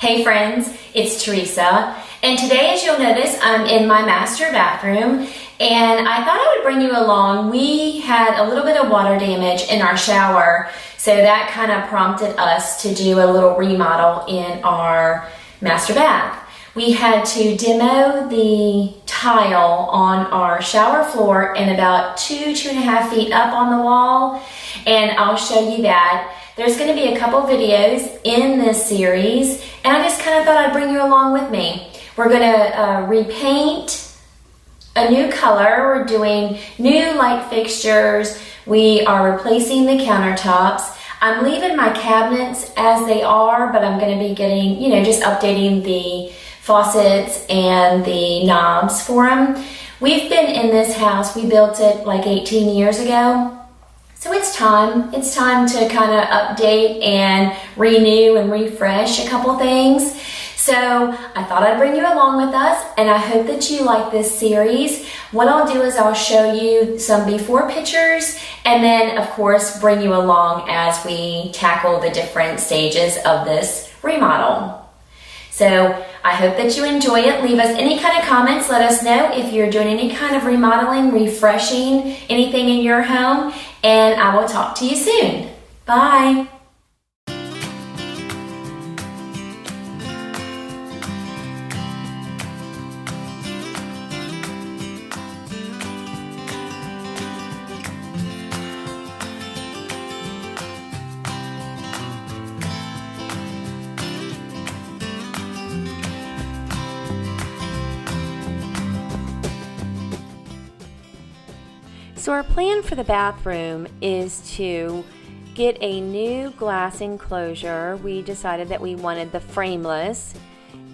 Hey friends, it's Theresa, and today, as you'll notice, I'm in my master bathroom, and I thought I would bring you along. We had a little bit of water damage in our shower, so that kind of prompted us to do a little remodel in our master bath. We had to demo the tile on our shower floor and about 2.5 feet up on the wall, and I'll show you that. There's going to be a couple videos in this series, and I just kind of thought I'd bring you along with me. We're going to repaint a new color. We're doing new light fixtures. We are replacing the countertops. I'm leaving my cabinets as they are, but I'm going to be getting, just updating the faucets and the knobs for them. We've been in this house, we built it like 18 years ago. So it's time to kind of update and renew and refresh a couple things. So I thought I'd bring you along with us, and I hope that you like this series. What I'll do is I'll show you some before pictures, and then of course bring you along as we tackle the different stages of this remodel. So I hope that you enjoy it. Leave us any kind of comments. Let us know if you're doing any kind of remodeling, refreshing, anything in your home, and I will talk to you soon. Bye. So our plan for the bathroom is to get a new glass enclosure. We decided that we wanted the frameless,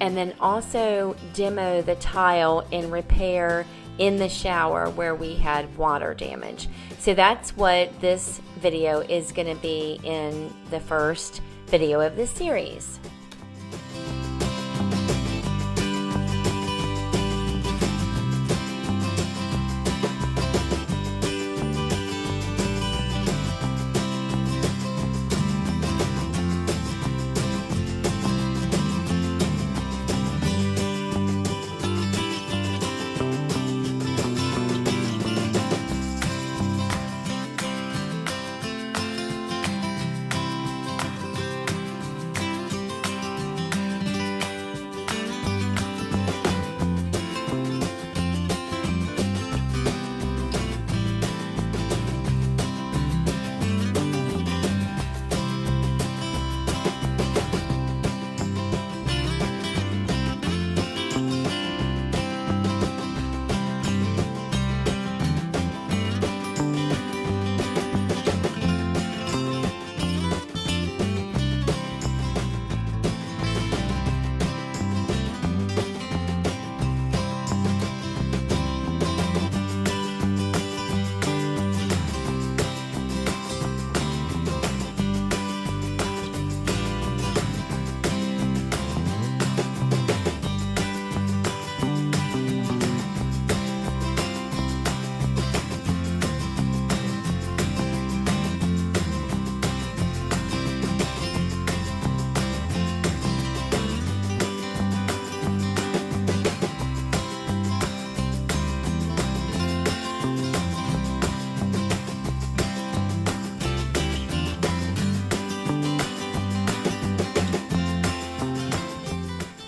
and then also demo the tile and repair in the shower where we had water damage. So that's what this video is going to be in the first video of this series.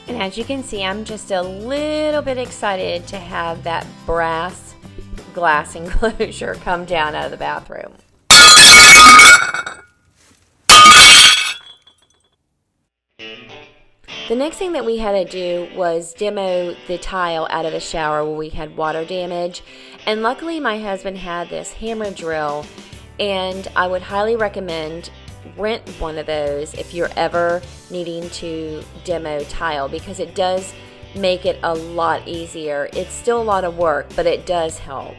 And as you can see, I'm just a little bit excited to have that brass glass enclosure come down out of the bathroom. The next thing that we had to do was demo the tile out of the shower where we had water damage. And luckily my husband had this hammer drill, and I would highly recommend rent one of those if you're ever needing to demo tile, because it does make it a lot easier. It's still a lot of work, but it does help.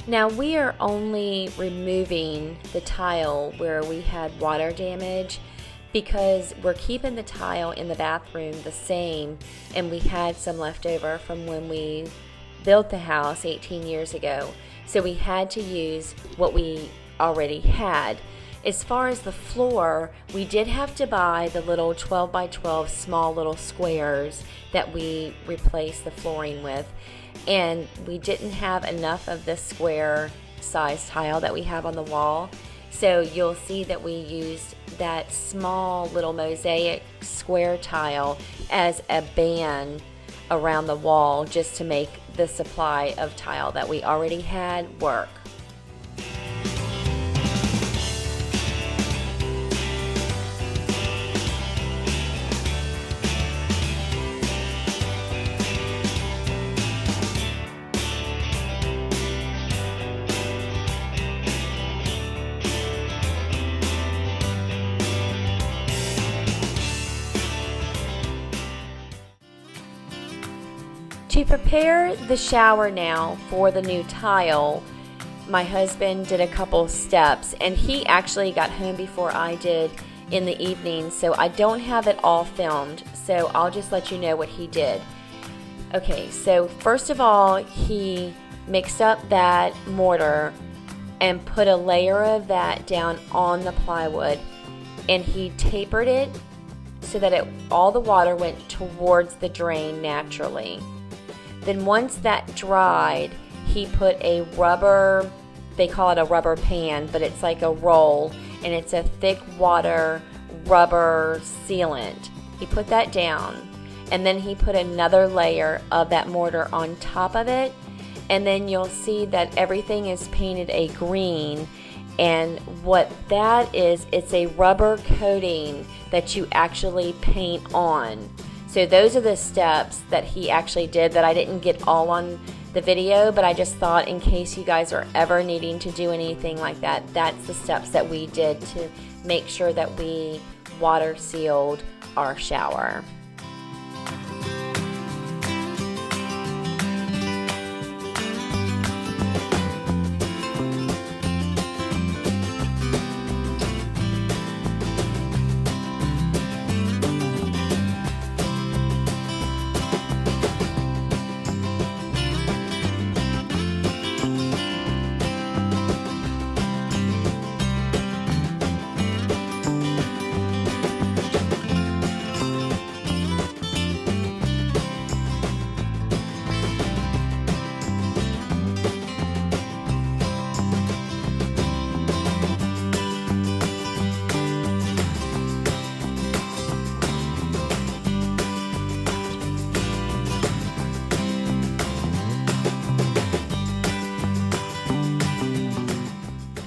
Now we are only removing the tile where we had water damage because we're keeping the tile in the bathroom the same, and we had some left over from when we built the house 18 years ago. So we had to use what we already had. As far as the floor, we did have to buy the little 12 by 12 small little squares that we replaced the flooring with. And we didn't have enough of the square size tile that we have on the wall. So you'll see that we used that small little mosaic square tile as a band around the wall just to make the supply of tile that we already had work. To prepare the shower now for the new tile, my husband did a couple steps, and he actually got home before I did in the evening, so I don't have it all filmed, so I'll just let you know what he did. Okay, so first of all, he mixed up that mortar and put a layer of that down on the plywood, and he tapered it so that all the water went towards the drain naturally. Then once that dried, he put a rubber, they call it a rubber pan, but it's like a roll, and it's a thick water rubber sealant. He put that down, and then he put another layer of that mortar on top of it, and then you'll see that everything is painted a green, and what that is, it's a rubber coating that you actually paint on. So those are the steps that he actually did that I didn't get all on the video, but I just thought in case you guys are ever needing to do anything like that, that's the steps that we did to make sure that we water sealed our shower.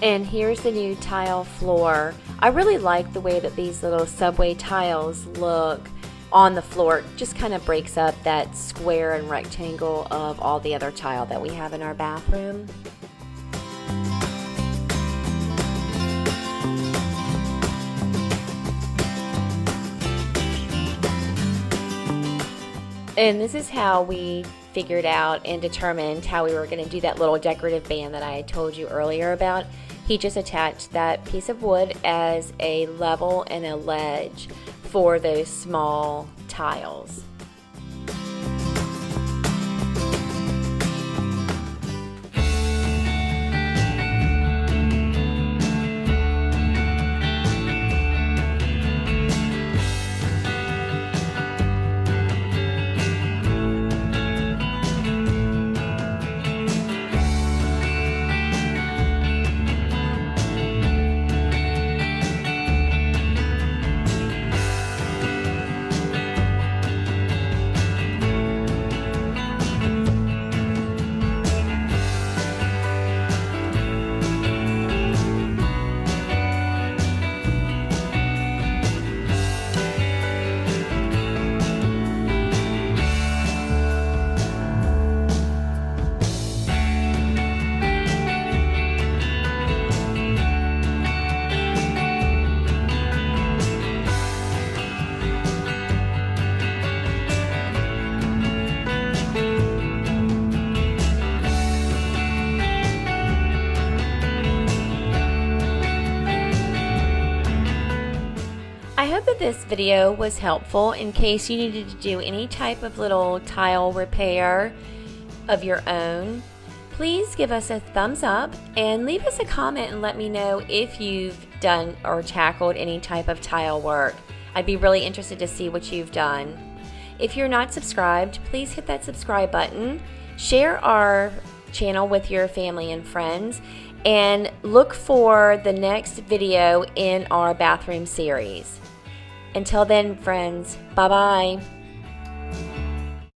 And here's the new tile floor. I really like the way that these little subway tiles look on the floor. It just kind of breaks up that square and rectangle of all the other tile that we have in our bathroom. And this is how we figured out and determined how we were going to do that little decorative band that I had told you earlier about. He just attached that piece of wood as a level and a ledge for those small tiles. hope that this video was helpful in case you needed to do any type of little tile repair of your own. Please give us a thumbs up and leave us a comment and let me know if you've done or tackled any type of tile work. I'd be really interested to see what you've done. If you're not subscribed, please hit that subscribe button. Share our channel with your family and friends, and look for the next video in our bathroom series. Until then, friends, bye-bye.